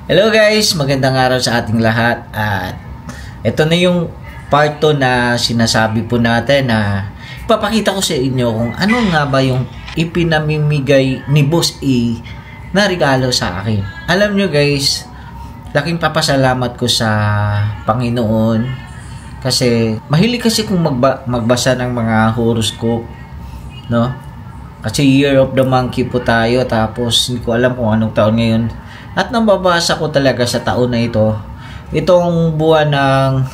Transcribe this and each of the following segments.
Hello guys, magandang araw sa ating lahat. At ito na yung part 2 na sinasabi po natin na ipapakita ko sa inyo kung ano nga ba yung ipinamimigay ni Boss A na regalo sa akin. Alam nyo guys, laking papasalamat ko sa Panginoon kasi mahilig kasi kung magbasa ng mga horoscope, no? Kasi Year of the Monkey po tayo, tapos hindi ko alam kung anong taon ngayon. At nababasa ko talaga sa taon na ito, itong buwan ng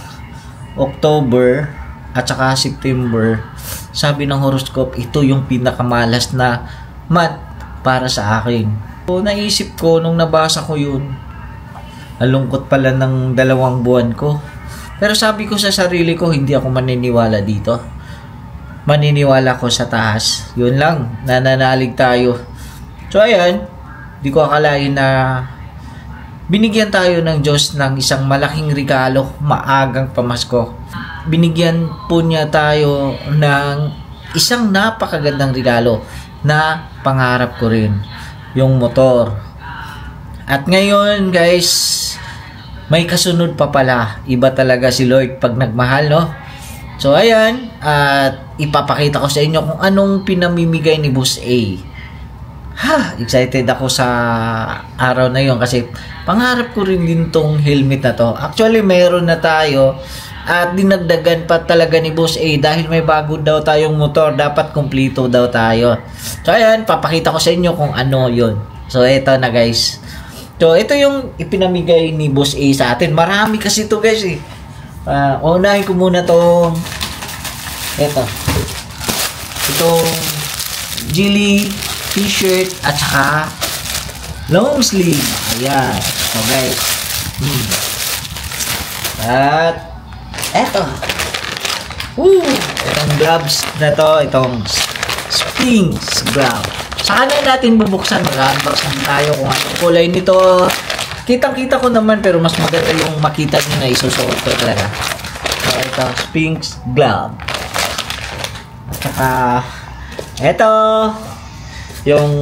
October at saka September, sabi ng horoscope, ito yung pinakamalas na month para sa akin. So, naisip ko nung nabasa ko yun, nalungkot pala ng 2 buwan ko. Pero sabi ko sa sarili ko, hindi ako maniniwala dito. Maniniwala ko sa taas. Yun lang, nananalig tayo. So ayan, di ko akalain na binigyan tayo ng Diyos ng isang malaking regalo maagang pamasko. Binigyan po niya tayo ng isang napakagandang regalo na pangarap ko rin, yung motor. At ngayon guys, may kasunod pa pala. Iba talaga si Lord pag nagmahal, no? So ayan, at ipapakita ko sa inyo kung anong pinamimigay ni Boss A. Excited ako sa araw na yon kasi pangarap ko rin din tong helmet na to. Actually, meron na tayo at dinagdagan pa talaga ni Boss A dahil may bago daw tayong motor. Dapat kumpleto daw tayo. So, ayan, papakita ko sa inyo kung ano yon. So, ito na guys. So, ito yung ipinamigay ni Boss A sa atin. Marami kasi ito guys eh. Unahin ko muna tong itong Geely t-shirt at saka long sleeve. Ayan. So guys. At itong gloves na to, itong Sphinx glove. Saka na natin bubuksan. Mag-unboxing tayo kung anong kulay nito. Kitang-kita ko naman pero mas maganda yung makita nyo na isusuot ko talaga. So ito, Sphinx glove. At saka ito yung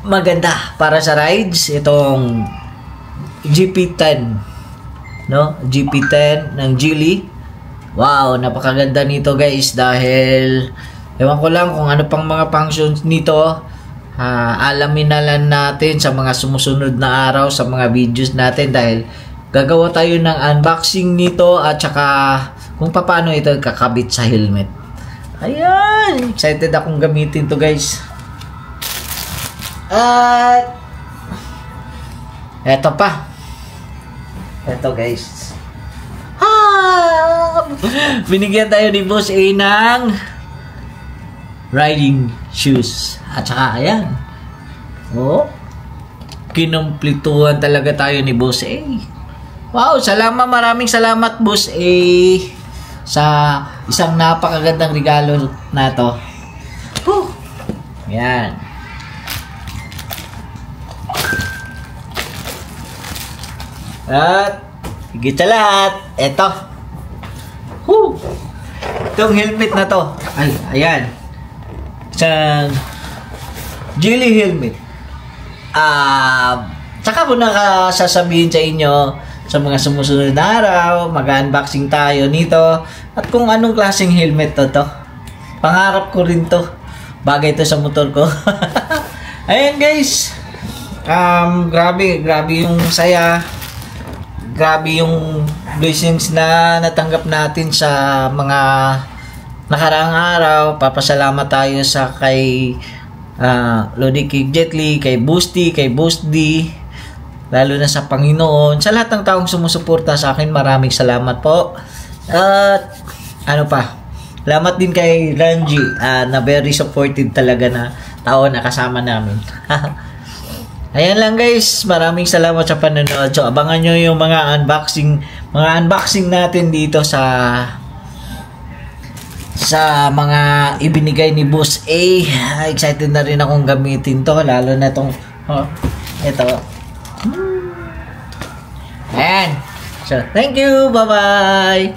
maganda para sa rides, itong GP10, no? GP10 ng Geely. Wow, napakaganda nito guys dahil ewan ko lang kung ano pang mga functions nito. Alamin na lang natin sa mga sumusunod na araw sa mga videos natin dahil gagawa tayo ng unboxing nito at saka kung paano ito kakabit sa helmet. Ayan, excited akong gamitin to guys. At eto pa. Eto guys. Binigyan tayo ni Boss A ng riding shoes. At saka ayan. Kinumplituhan talaga tayo ni Boss A. Wow, maraming salamat Boss A sa isang napakagandang regalo na to. Yan. At higit sa lahat, eto. Itong helmet na to. Ayan. Isang Geely helmet. Saka ko nakasasabihin sa inyo sa mga sumusunod na araw, mag-unboxing tayo nito at kung anong klaseng helmet to. Pangarap ko rin to. Bagay to sa motor ko. Ayan guys. Grabe yung saya. Grabe yung blessings na natanggap natin sa mga nakaraang araw. Papasalamat tayo sa kay Lodi Kay Jet Li, kay Boosty, kay Boss D, lalo na sa Panginoon. Sa lahat ng taong sumusuporta sa akin, maraming salamat po. At ano pa, salamat din kay Ranji na very supportive talaga na tao na kasama namin. Ayan lang guys, maraming salamat sa panonood. So abangan nyo yung mga unboxing natin dito sa mga ibinigay ni Boss A. Excited na rin akong gamitin to, lalo na itong ito. Ayan. So thank you, bye bye.